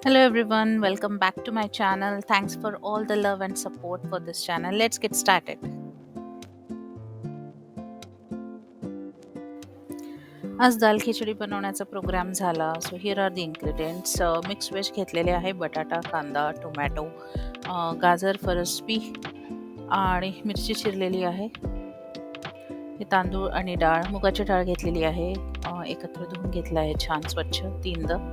Hello everyone, welcome back to my channel. Thanks for all the love and support for this channel. Let's get started. आज दाल खिचडी बनवण्याचा program झाला. So here are the ingredients. Mix veg घेतलेले आहे, बटाटा, कांदा, tomato, गाजर, फरसबी आणि मिरची चिरलेली आहे. हे तांदूळ आणि डाळ, मुगाची डाळ घेतलेली आहे. एकत्र धुवून घेतलं आहे छान स्वच्छ 3दा.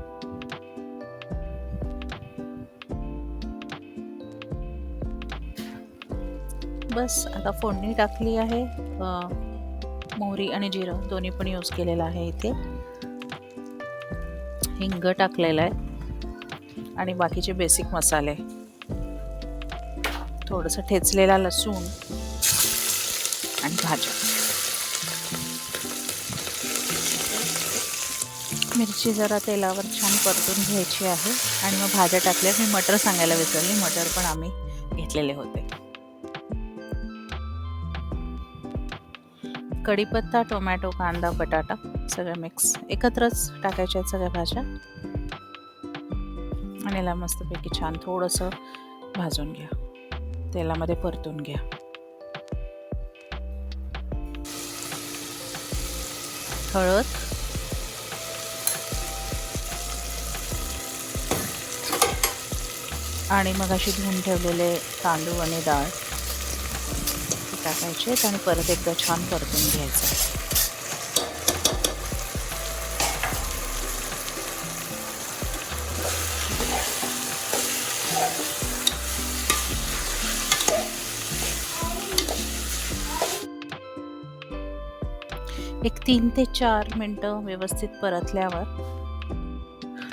बस आता फोडणी टाकली आहे. मोहरी आणि जिरं दोन्ही पण यूज केलेलं आहे. इथे हिंग टाकलेला आहे आणि बाकीचे बेसिक मसाले, थोडंसं ठेचलेला लसूण आणि भाज्या. मिरची जरा तेलावर छान परतून घ्यायची आहे आणि मग भाज्या टाकल्या. मी मटर सांगायला विसरली, मटर पण आम्ही घेतलेले होते. कढीपत्ता, टोमॅटो, कांदा, बटाटा सगळं मिक्स एकत्रच टाकायच्या आहेत सगळ्या भाज्या आणि याला मस्तपैकी छान थोडंसं भाजून घ्या, तेलामध्ये परतून घ्या. हळद, आणि मग अशी धुवून ठेवलेले तांदूळ आणि डाळ टाकायचे आणि परत एकदा छान परतून घ्यायचं. एक 3 ते 4 मिनटं व्यवस्थित परतल्यावर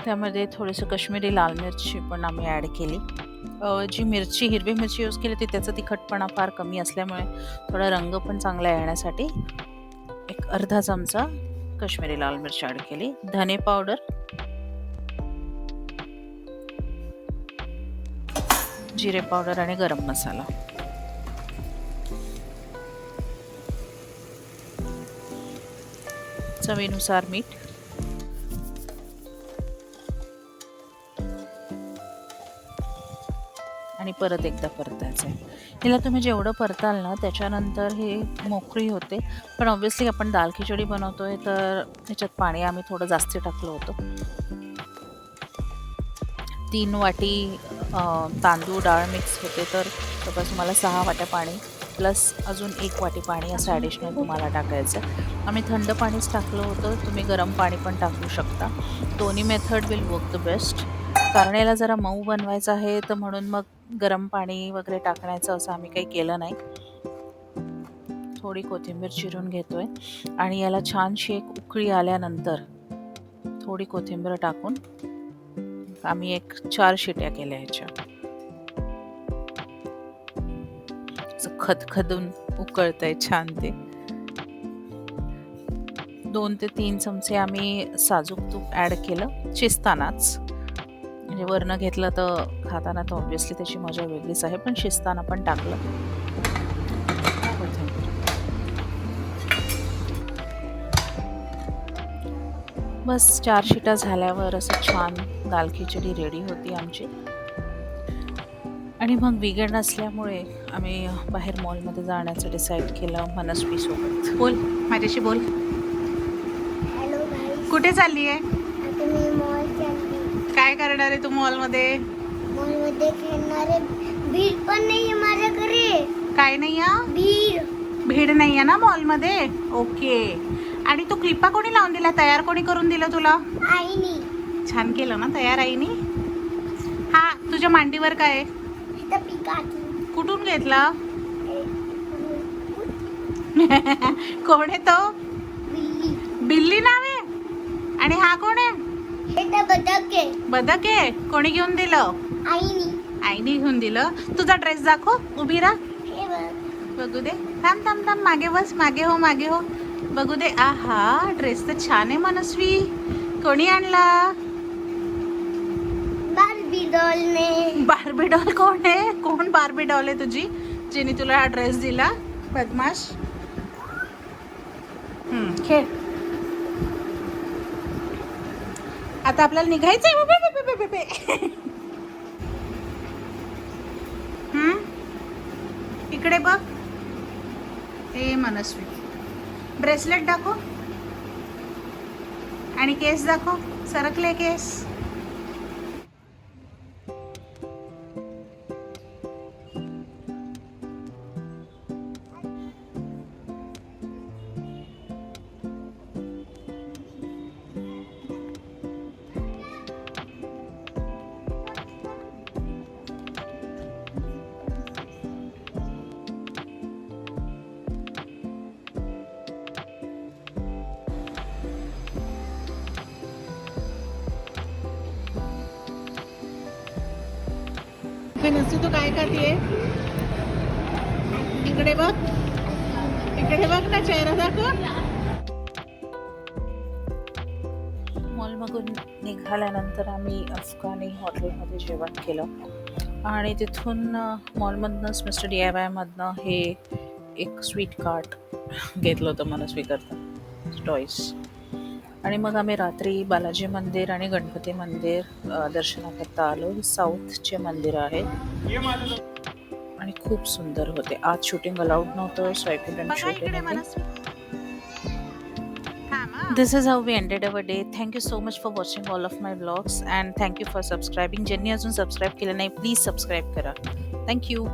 त्यामध्ये थोडंसं काश्मीरी लाल मिरची पण आम्ही ॲड केली. जी मिरची, हिरवी मिरची यूज केली होती त्याचा तिखटपणा फार कमी असल्यामुळे थोडा रंग पण चांगला येण्यासाठी एक अर्धा चमचा काश्मीरी लाल मिरची ॲड केली. धने पावडर, जिरे पावडर आणि गरम मसाला. चवीनुसार मीठ. आणि परत एकदा परतायचं आहे. हिला तुम्ही जेवढं परताल ना त्याच्यानंतर हे मोकळी होते. पण ऑब्व्हियसली आपण दाल खिचडी बनवतोय तर त्याच्यात पाणी आम्ही थोडं जास्त टाकलं होतं. 3 वाटी तांदूळ डाळ मिक्स होते तर जवळपास तुम्हाला 6 वाट्या पाणी प्लस अजून 1 वाटी पाणी असं ॲडिशनल तुम्हाला टाकायचं. आम्ही थंड पाणीच टाकलं होतं, तुम्ही गरम पाणी पण टाकू शकता. दोन्ही method will work the best. कारण याला जरा मऊ बनवायचं आहे तर म्हणून मग गरम पाणी वगैरे टाकण्याचं असं आम्ही काही केलं नाही. थोडी कोथिंबीर चिरून घेतोय आणि याला छानशी एक उकळी आल्यानंतर थोडी कोथिंबीर टाकून आम्ही एक 4 शिट्या केल्या ह्याच्या. खदखदून उकळतंय छान ते. 2 ते 3 चमचे आम्ही साजूक तूप ॲड केलं शिजतानाच. म्हणजे वरनं घेतलं तर खाताना तर ऑब्व्हियसली त्याची मजा वेगळीच आहे, पण शिजताना पण टाकलं. बस 4 शिट्या झाल्यावर असं छान दाल खिचडी रेडी होती आमची. आणि मग वीकेंड असल्यामुळे आम्ही बाहेर मॉलमध्ये जाण्याचं डिसाईड केलं मनस्वी सोबत. बोल माझ्याशी बोल. हॅलो गाईस, कुठे चालली आहे? आता मी मॉल चालली. काय करणार आहे तू मॉलमध्ये? मॉलमध्ये खेळणारे भीड पण नाही आहे माझ्याकडे. काय नाही या भीड नाही आहे ना मॉलमध्ये? ओके. आणि तू क्लिपा कोणी लावून दिला? तयार कोणी करून दिलं तुला? आईनी. छान केलं ना तयार आईनी. हा तुझ्या मांडीवर काय आहे? इथं पिकाची. कुठून घेतला? कोण आहे तो? बिल्ली. बिल्ली नाव आहे. आणि हा कोण आहे? हे तर बदक आहे. बदक आहे. कोणी घेऊन दिलं? आईनी. आईने घेऊन दिलं. तुझा ड्रेस दाखव, उभी राहा, हे बघ. बघू दे. थांब थांब थांब, मागे बस, मागे हो मागे हो, बघू दे. आहा ड्रेस तर छान आहे मनस्वी. कोणी आणला? बार्बी डॉलने. बार्बी डॉल कोण आहे? कोण बार्बी डॉल आहे तुझी जिने तुला हा ड्रेस दिला? बदमाश. खेळ. आता आपल्याला निघायचंय. बे बे इकडे बघ. ए मनस्वी, ब्रेसलेट दाखव आणि केस दाखव. सरकले केस. नसते तू काय करते? इकडे बघ, इकडे बघ ना, चेहरा दाखव. मॉलमधून निघाल्यानंतर आम्ही अफगाणी हॉटेलमध्ये जेवण केलं आणि तिथून मॉलमधनंच मिस्टर DIY मधनं हे एक स्वीट कार्ट घेतलं होतं मनस्वीकरता, टॉईस. आणि मग आम्ही रात्री बालाजी मंदिर आणि गणपती मंदिर दर्शनाकरता आलो. साऊथचे मंदिर आहेत आणि खूप सुंदर होते. आज शूटिंग अलाउड नव्हतं, so I couldn't shoot anything. This is how we ended our day. Thank you so much for watching all of my vlogs and thank you for subscribing. ज्यांनी अजून सबस्क्राईब केलं नाही, प्लीज सबस्क्राईब करा. Thank you.